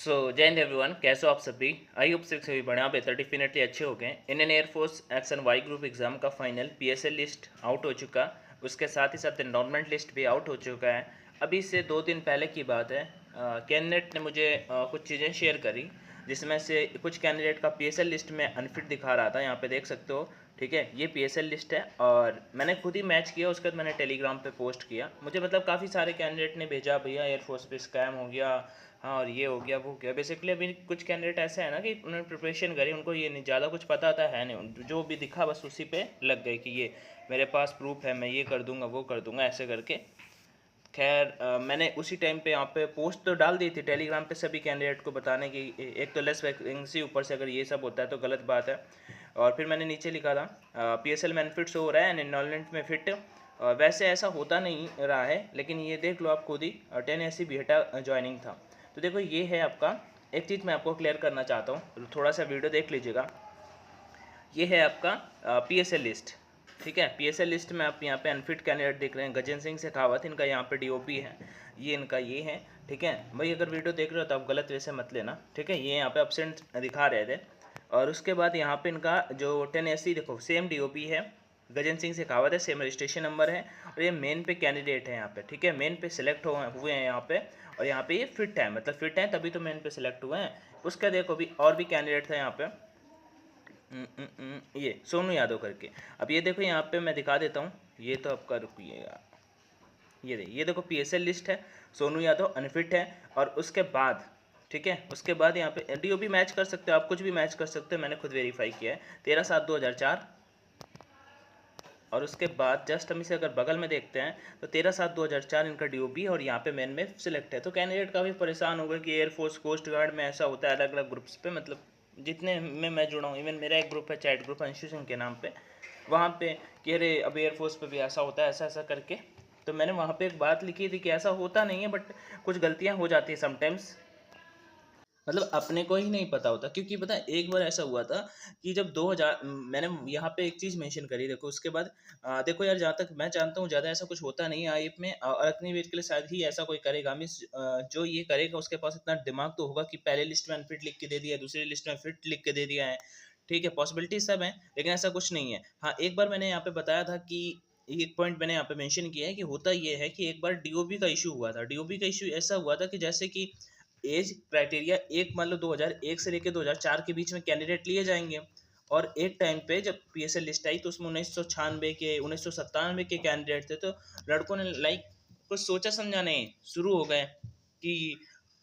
जय हिंद एवरीवन, कैसे हो आप सभी। आई होप सभी बढ़िया बेहतर डेफिनेटली अच्छे हो गए। Indian air force X and Y group exam का फाइनल पीएसएल लिस्ट आउट हो चुका। उसके साथ ही साथ एनरोलमेंट लिस्ट भी आउट हो चुका है। अभी से 2 दिन पहले की बात है। कैंडिडेट ने मुझे कुछ चीज़ें शेयर करी, जिसमें से कुछ कैंडिडेट का पीएसएल लिस्ट में अनफिट दिखा रहा था। यहाँ पे देख सकते हो, ठीक है, ये पीएसएल लिस्ट है और मैंने खुद ही मैच किया। उसके बाद मैंने टेलीग्राम पे पोस्ट किया। मुझे मतलब काफ़ी सारे कैंडिडेट ने भेजा, भैया एयरफोर्स पे स्कैम हो गया, हाँ और ये हो गया वो हो गया। बेसिकली अभी कुछ कैंडिडेट ऐसे हैं ना कि उन्होंने प्रिपरेशन करी, उनको ये नहीं ज़्यादा कुछ पता था है नहीं, जो भी दिखा बस उसी पे लग गए कि ये मेरे पास प्रूफ है, मैं ये कर दूंगा वो कर दूंगा ऐसे करके। खैर मैंने उसी टाइम पे यहाँ पे पोस्ट तो डाल दी थी टेलीग्राम पे सभी कैंडिडेट को बताने की, एक तो लेस वैकेंसी, ऊपर से अगर ये सब होता है तो गलत बात है। और फिर मैंने नीचे लिखा था पीएसएल में अनफिट हो रहा है एंड एनरोलमेंट में फिट। वैसे ऐसा होता नहीं रहा है, लेकिन ये देख लो आप खुद ही, 10 ऐसी बीटा ज्वाइनिंग था। तो देखो ये है आपका, एक चीज़ मैं आपको क्लियर करना चाहता हूँ, थोड़ा सा वीडियो देख लीजिएगा। ये है आपका पीएसएल लिस्ट, ठीक है। पीएसएल लिस्ट में आप यहाँ पे अनफिट कैंडिडेट देख रहे हैं, गजेंद्र सिंह शेखावत, इनका यहाँ पे डीओपी है, ये इनका ये है, ठीक है भाई। अगर वीडियो देख रहे हो तो आप गलत वे से मत लेना, ठीक है। ये यहाँ पे एब्सेंट दिखा रहे थे। और उसके बाद यहाँ पे इनका जो 10 देखो सेम डीओपी है, गजेंद्र सिंह शेखावत है, सेम रजिस्ट्रेशन नंबर है, और ये मेन पे कैंडिडेट है यहाँ पे, ठीक है। मेन पे सिलेक्ट हुए हैं यहाँ पे, और यहाँ पे ये फिट है, मतलब फिट है तभी तो मेन पे सिलेक्ट हुए हैं। उसका देखो भी और भी कैंडिडेट था यहाँ पे, ये सोनू यादव करके। अब ये देखो यहाँ पे मैं दिखा देता हूँ, ये तो आपका रुकिएगा, ये देखो पीएसएल लिस्ट है, सोनू यादव अनफिट है। और उसके बाद, ठीक है, उसके बाद यहाँ पे डीओपी मैच कर सकते हो आप, कुछ भी मैच कर सकते हो, मैंने खुद वेरीफाई किया है, 13/7/2004। और उसके बाद जस्ट हम इसे अगर बगल में देखते हैं तो 13/7/2004 इनका डीओपी, और यहाँ पे मेन में सिलेक्ट है। तो कैंडिडेट काफ़ी परेशान हो गए कि एयरफोर्स कोस्ट गार्ड में ऐसा होता है, अलग अलग ग्रुप्स पे, मतलब जितने में मैं जुड़ा हूँ, इवन मेरा एक ग्रुप है चैट ग्रुप अंशु सिंह के नाम पे, वहाँ पे कि अरे अब एयरफोर्स पे भी ऐसा होता है, ऐसा ऐसा करके। तो मैंने वहाँ पे एक बात लिखी थी कि ऐसा होता नहीं है, बट कुछ गलतियाँ हो जाती है समटाइम्स, मतलब अपने को ही नहीं पता होता। क्योंकि पता है एक बार ऐसा हुआ था कि जब 2000, मैंने यहाँ पे एक चीज़ मेंशन करी, देखो उसके बाद देखो यार, जहाँ तक मैं जानता हूँ ज़्यादा ऐसा कुछ होता नहीं है आईएफ में, और अग्निवीर के लिए शायद ही ऐसा कोई करेगा। मीन्स जो ये करेगा उसके पास इतना दिमाग तो होगा कि पहले लिस्ट में अनफिट लिख के दे दिया, दूसरी लिस्ट में फिट लिख के दे दिया है, ठीक है। पॉसिबिलिटी सब है, लेकिन ऐसा कुछ नहीं है। हाँ एक बार मैंने यहाँ पे बताया था कि एक पॉइंट मैंने यहाँ पे मेंशन किया है कि होता ये है कि एक बार डीओबी का इशू हुआ था। डीओबी का इशू ऐसा हुआ था कि जैसे कि एज क्राइटेरिया एक, मान लो 2001 से लेकर 2004 के बीच में कैंडिडेट लिए जाएंगे। और एक टाइम पे जब पीएसएल लिस्ट आई तो उसमें 1996 के, 1997 के कैंडिडेट थे। तो लड़कों ने लाइक कुछ सोचा समझा नहीं, शुरू हो गए कि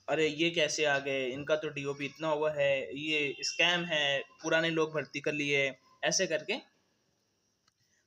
अरे ये कैसे आ गए, इनका तो डीओपी इतना हुआ है, ये स्कैम है, पुराने लोग भर्ती कर लिए, ऐसे करके।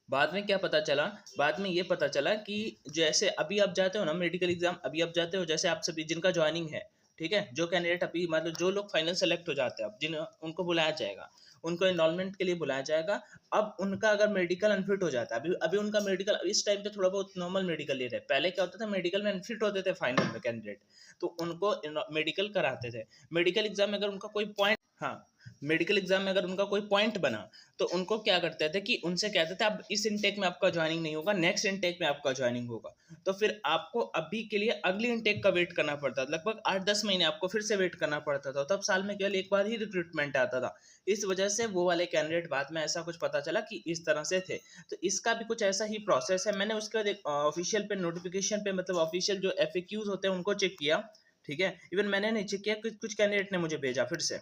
बाद में क्या पता चला, बाद में ये पता चला कि जैसे अभी आप जाते हो ना मेडिकल एग्जाम, अभी आप जाते हो, जैसे आप सभी जिनका ज्वाइनिंग है, ठीक है, जो कैंडिडेट अभी मतलब जो लोग फाइनल सेलेक्ट हो जाते हैं, अब जिन उनको बुलाया जाएगा, उनको इनरोलमेंट के लिए बुलाया जाएगा। अब उनका अगर मेडिकल अनफिट हो जाता है, अभी अभी उनका मेडिकल इस टाइम पे थोड़ा बहुत नॉर्मल मेडिकल ले रहे हैं, पहले क्या होता था मेडिकल में अनफिट होते थे फाइनल में कैंडिडेट, तो उनको मेडिकल कराते थे। मेडिकल एग्जाम में अगर उनका कोई पॉइंट, हाँ, मेडिकल एग्जाम में अगर उनका कोई पॉइंट बना, तो उनको क्या करते थे कि उनसे कहते थे अब इस इनटेक में आपका ज्वाइनिंग नहीं होगा, नेक्स्ट इनटेक में आपका ज्वाइनिंग होगा। तो फिर आपको अभी के लिए अगली इनटेक का वेट करना पड़ता था, लगभग 8-10 महीने आपको फिर से वेट करना पड़ता था। तब साल में केवल एक बार ही रिक्रूटमेंट आता था। इस वजह से वो वाले कैंडिडेट बाद में ऐसा कुछ पता चला कि इस तरह से थे। तो इसका भी कुछ ऐसा ही प्रोसेस है। मैंने उसके बाद एक ऑफिशियल पे नोटिफिकेशन पे, मतलब ऑफिशियल जो एफएक्यूज होते हैं उनको चेक किया, ठीक है। इवन मैंने नहीं चेक किया, कुछ कैंडिडेट ने मुझे भेजा फिर से,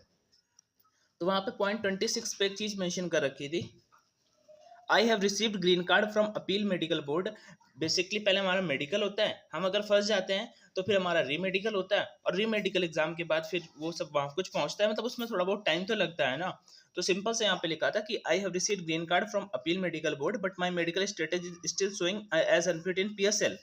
तो वहां पे पॉइंट 26 पे एक चीज मेंशन कर रखी थी, आई have received green card from appeal medical board. Basically पहले हमारा मेडिकल होता है, हम अगर फंस जाते हैं तो फिर हमारा री मेडिकल होता है, और री मेडिकल एग्जाम के बाद फिर वो सब वहाँ कुछ पहुँचता है, मतलब उसमें थोड़ा बहुत टाइम तो लगता है ना। तो सिंपल से यहाँ पे लिखा था कि I have received green card from appeal medical board but my medical status is still showing as unfit in PSL.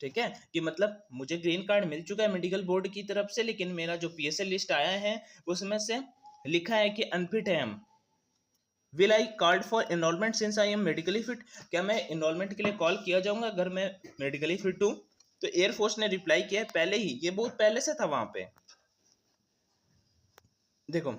ठीक है, कि मतलब मुझे ग्रीन कार्ड मिल चुका है मेडिकल बोर्ड की तरफ से, लेकिन मेरा जो पीएसएल लिस्ट आया है उसमें से लिखा है कि अनफिट है हम। Will I called for enrolment since I am medically fit. क्या मैं एनरोलमेंट के लिए कॉल किया जाऊंगा अगर मैं मेडिकली फिट हूँ? तो एयरफोर्स ने रिप्लाई किया है पहले ही, ये बहुत पहले से था वहां पे, देखो,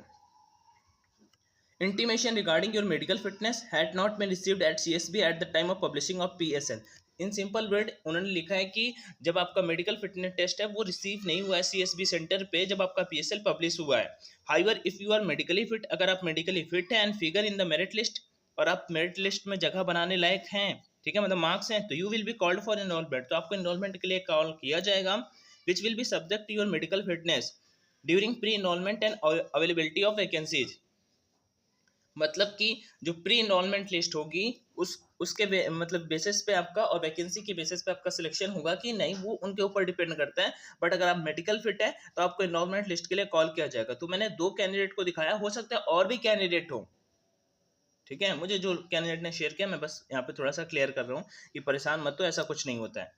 intimation regarding your medical fitness had not been received at CSB at the time of publishing of PSL। In simple word उन्होंने लिखा है कि जब आपका मेडिकल फिटनेस टेस्ट है वो रिसीव नहीं हुआ है सीएसबी सेंटर पे जब आपका पीएसएल पब्लिश हुआ है। However if you are medically fit, अगर आप मेडिकली फिट है and figure in the merit list, और आप मेरिट लिस्ट में जगह बनाने लायक हैं, ठीक है, मतलब मार्क्स हैं, तो you will be called for enrolment, तो आपको एनरोलमेंट के लिए कॉल किया जाएगा, which will be subject to your medical fitness during pre enrolment and availability of vacancies. मतलब कि जो प्री एनरोलमेंट लिस्ट होगी उसके मतलब बेसिस पे आपका और वैकेंसी के बेसिस पे आपका सिलेक्शन होगा कि नहीं, वो उनके ऊपर डिपेंड करता है। बट अगर आप मेडिकल फिट है तो आपको एनरोलमेंट लिस्ट के लिए कॉल किया जाएगा। तो मैंने 2 कैंडिडेट को दिखाया, हो सकता है और भी कैंडिडेट हो, ठीक है। मुझे जो कैंडिडेट ने शेयर किया मैं बस यहाँ पे थोड़ा सा क्लियर कर रहा हूँ कि परेशान मत, तो ऐसा कुछ नहीं होता है।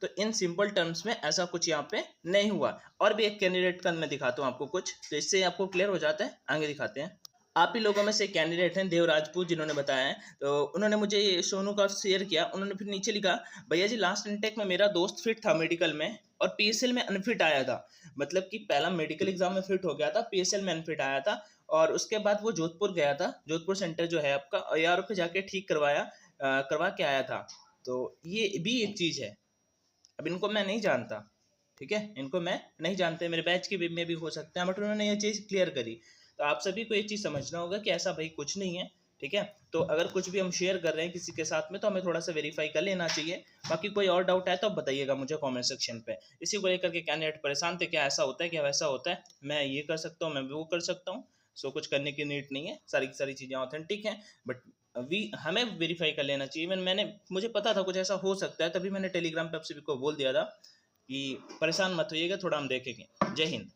तो इन सिंपल टर्म्स में ऐसा कुछ यहाँ पे नहीं हुआ। और भी एक कैंडिडेट का मैं दिखाता हूँ आपको कुछ, तो इससे आपको क्लियर हो जाता है। आगे दिखाते हैं। आप ही लोगों में से कैंडिडेट हैं देव राजपूत, जिन्होंने बताया है, तो उन्होंने मुझे ये सोनू का शेयर किया। उन्होंने फिर नीचे लिखा, भैया जी लास्ट इनटेक में मेरा दोस्त फिट था मेडिकल में और पीएसएल में अनफिट आया था। मतलब कि पहला मेडिकल एग्जाम में फिट हो गया था, पीएसएल में अनफिट आया था, और उसके बाद वो जोधपुर गया था, जोधपुर सेंटर जो है आपका, ARO पे जाके ठीक करवा के आया था। तो ये भी एक चीज़ है। अब इनको मैं नहीं जानता, ठीक है, इनको मैं नहीं जानते, मेरे बैच के में भी हो सकते हैं, बट उन्होंने ये चीज़ क्लियर करी। तो आप सभी को ये चीज़ समझना होगा कि ऐसा भाई कुछ नहीं है, ठीक है। तो अगर कुछ भी हम शेयर कर रहे हैं किसी के साथ में तो हमें थोड़ा सा वेरीफाई कर लेना चाहिए। बाकी कोई और डाउट है तो आप बताइएगा मुझे कमेंट सेक्शन पे। इसी को लेकर के कैंडिडेट परेशान थे, क्या ऐसा होता है, क्या वैसा होता है, मैं ये कर सकता हूँ, मैं वो कर सकता हूँ। सो कुछ करने की नीड नहीं है, सारी की सारी चीज़ें ऑथेंटिक हैं, बट हमें वेरीफाई कर लेना चाहिए। मुझे पता था कुछ ऐसा हो सकता है, तभी मैंने टेलीग्राम पे आप सभी को बोल दिया था कि परेशान मत होइएगा, थोड़ा हम देखेंगे। जय हिंद।